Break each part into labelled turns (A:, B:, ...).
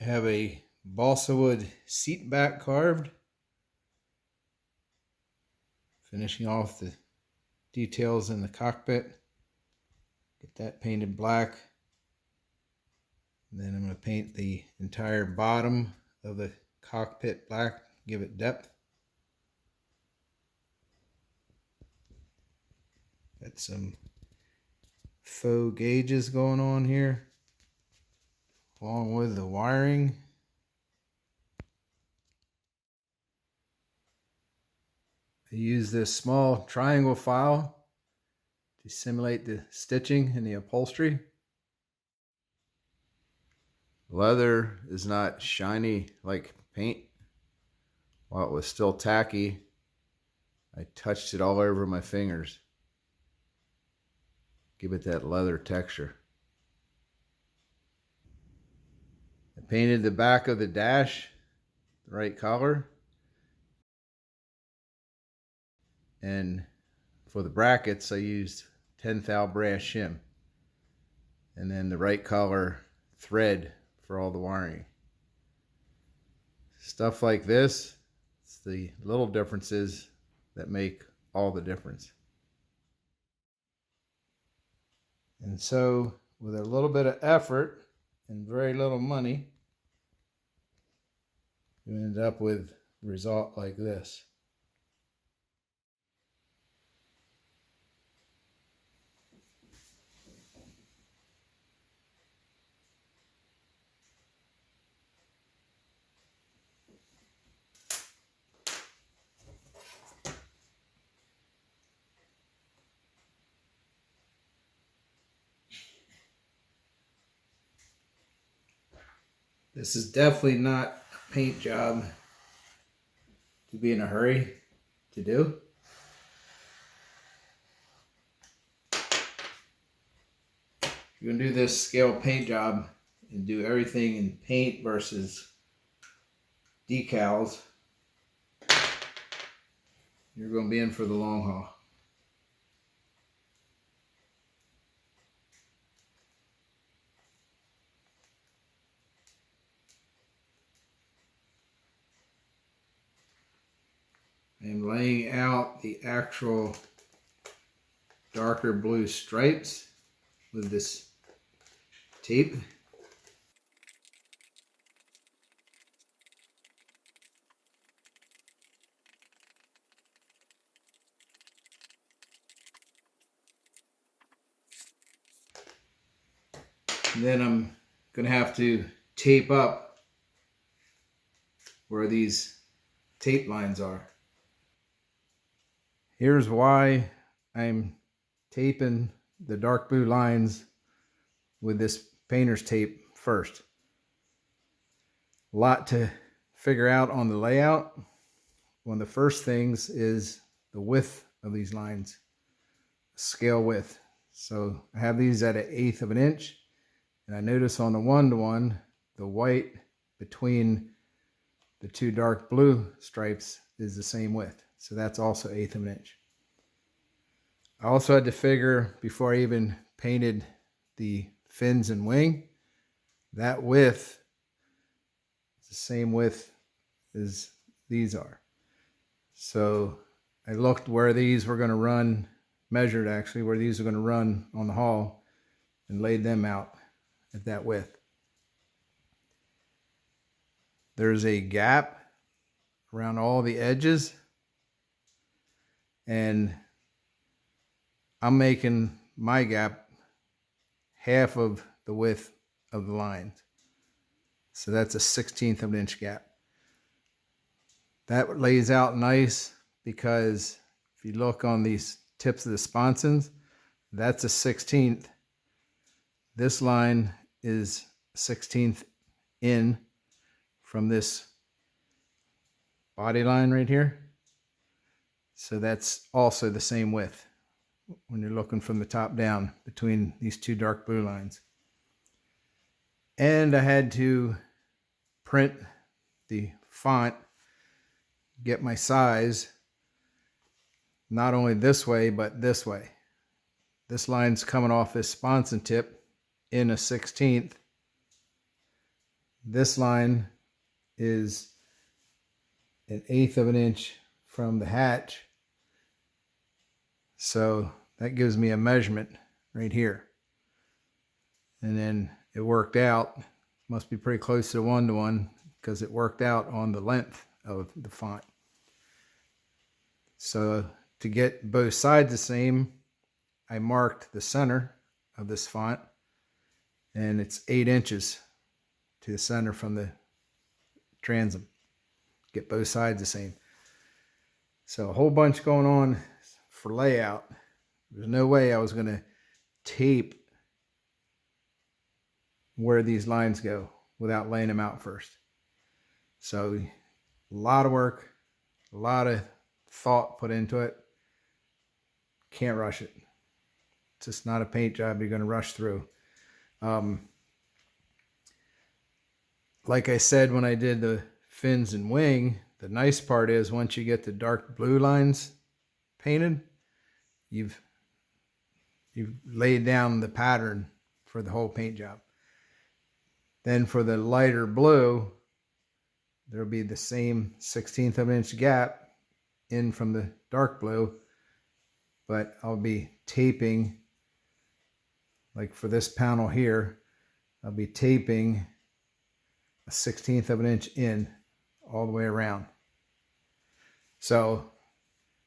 A: I have a balsa wood seat back carved, finishing off the details in the cockpit. Get that painted black. And then I'm going to paint the entire bottom of the cockpit black, give it depth. Got some faux gauges going on here, along with the wiring. I use this small triangle file to simulate the stitching and the upholstery. Leather is not shiny like paint. While it was still tacky, I touched it all over my fingers. Give it that leather texture. I painted the back of the dash the right color. And for the brackets, I used 10 thou brass shim. And then the right color thread for all the wiring. Stuff like this, it's the little differences that make all the difference. And so, with a little bit of effort and very little money, you end up with a result like this. This is definitely not a paint job to be in a hurry to do. If you're going to do this scale paint job and do everything in paint versus decals, you're going to be in for the long haul. I'm laying out the actual darker blue stripes with this tape. And then I'm going to have to tape up where these tape lines are. Here's why I'm taping the dark blue lines with this painter's tape first. A lot to figure out on the layout. One of the first things is the width of these lines, scale width. So I have these at 1/8 of an inch, and I notice on the 1-to-1, the white between the two dark blue stripes is the same width. So that's also 1/8 of an inch. I also had to figure, before I even painted the fins and wing, that width is the same width as these are. So I looked where these were going to run, measured actually where these are going to run on the hull, and laid them out at that width. There's a gap around all the edges, and I'm making my gap half of the width of the lines. So that's a 1/16 of an inch gap. That lays out nice because if you look on these tips of the sponsons, that's a 1/16. This line is 1/16 in from this body line right here. So that's also the same width when you're looking from the top down between these two dark blue lines. And I had to print the font, get my size, not only this way, but this way. This line's coming off this sponson tip in a 1/16. this line is 1/8 of an inch from the hatch. So that gives me a measurement right here. And then it worked out, must be pretty close to 1-to-1 because it worked out on the length of the font. So to get both sides the same, I marked the center of this font, and it's 8 inches to the center from the transom. Get both sides the same. So a whole bunch going on for layout. There's no way I was going to tape where these lines go without laying them out first. So a lot of work, a lot of thought put into it. Can't rush it. It's just not a paint job you're going to rush through. Like I said when I did the fins and wing, the nice part is once you get the dark blue lines painted, you've laid down the pattern for the whole paint job. Then for the lighter blue, there'll be the same 1/16 of an inch gap in from the dark blue, but I'll be taping, like for this panel here, I'll be taping a 1/16 of an inch in all the way around. So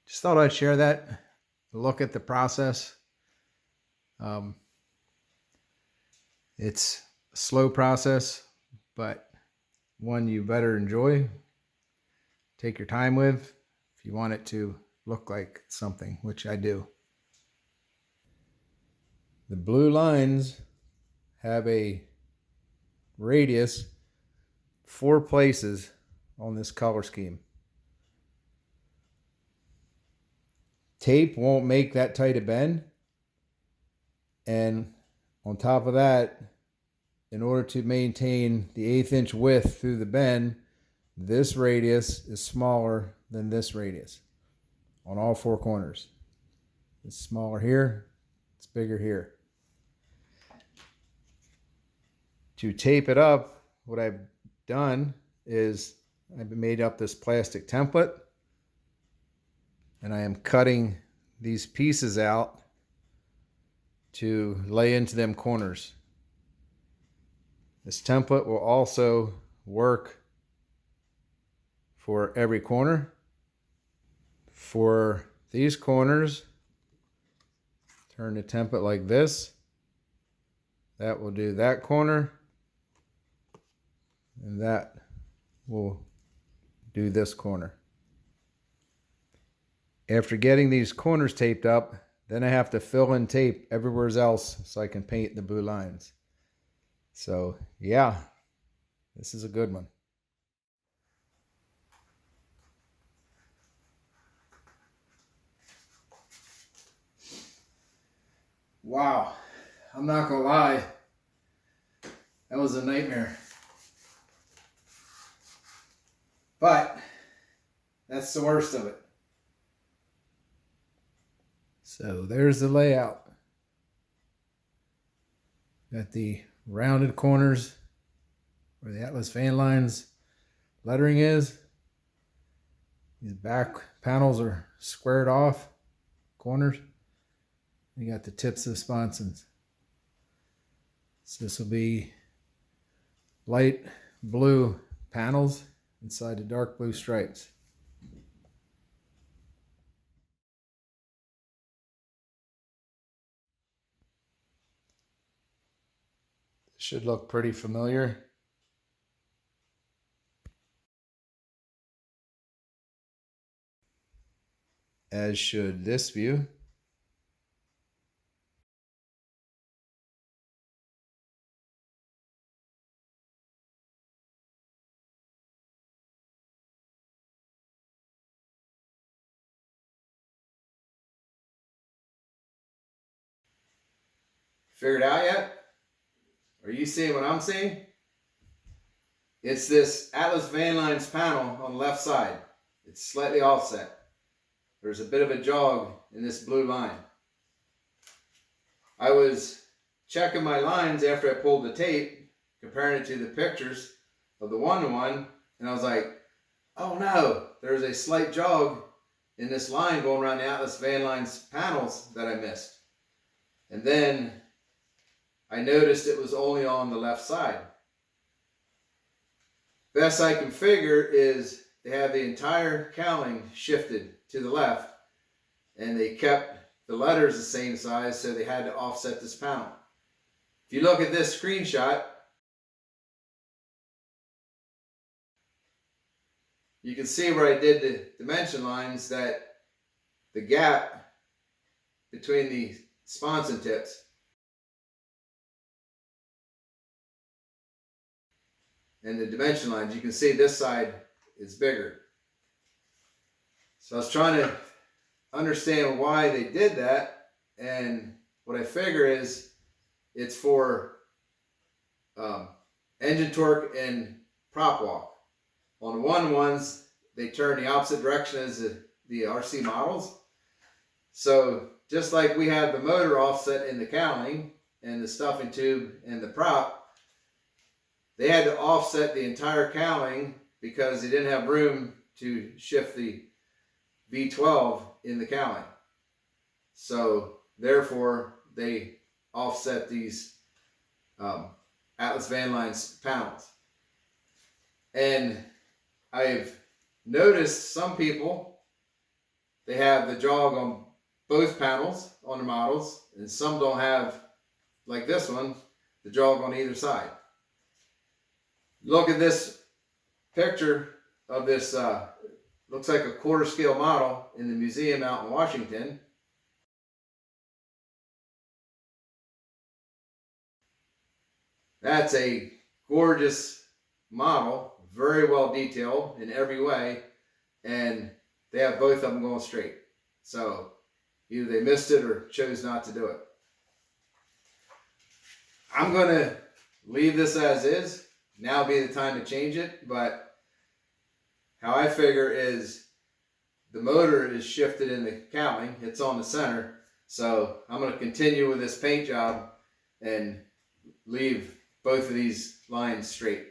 A: just thought I'd share that, look at the process. It's a slow process, but one you better enjoy. Take your time with if you want it to look like something, which I do. The blue lines have a radius 4 places on this color scheme. Tape won't make that tight a bend, and on top of that, in order to maintain the 1/8 inch width through the bend, this radius is smaller than this radius on all 4 corners. It's smaller here, it's bigger here. To tape it up, what I've done is I've made up this plastic template, and I am cutting these pieces out to lay into them corners. This template will also work for every corner. For these corners, turn the template like this. That will do that corner, and that will do this corner. After getting these corners taped up, then I have to fill in tape everywhere else so I can paint the blue lines. So yeah, this is a good one. Wow, I'm not gonna lie, that was a nightmare. But that's the worst of it. So there's the layout. Got the rounded corners where the Atlas Van Lines lettering is. These back panels are squared off corners. You got the tips of the sponsons. So this will be light blue panels inside the dark blue stripes. Should look pretty familiar. As should this view. Figured out yet? Are you seeing what I'm seeing? It's this Atlas Van Lines panel on the left side. It's slightly offset. There's a bit of a jog in this blue line. I was checking my lines after I pulled the tape, comparing it to the pictures, of the 1-to-1, and I was like, oh no, there's a slight jog in this line going around the Atlas van line's panels that I missed. And then I noticed it was only on the left side. Best I can figure is they have the entire cowling shifted to the left, and they kept the letters the same size, so they had to offset this panel. If you look at this screenshot, you can see where I did the dimension lines that the gap between the sponson tips and the dimension lines, you can see this side is bigger. So I was trying to understand why they did that, and what I figure is it's for engine torque and prop walk. On the 1-to-1s, they turn the opposite direction as the RC models. So just like we have the motor offset in the cowling and the stuffing tube and the prop, they had to offset the entire cowling because they didn't have room to shift the V12 in the cowling. So therefore, they offset these Atlas van line's panels. And I've noticed some people, they have the jog on both panels on the models, and some don't have, like this one, the jog on either side. Look at this picture of this, looks like a quarter scale model in the museum out in Washington. That's a gorgeous model, very well detailed in every way, and they have both of them going straight. So either they missed it or chose not to do it. I'm going to leave this as is. Now be the time to change it, but how I figure is the motor is shifted in the cowling. It's on the center. So I'm going to continue with this paint job and leave both of these lines straight.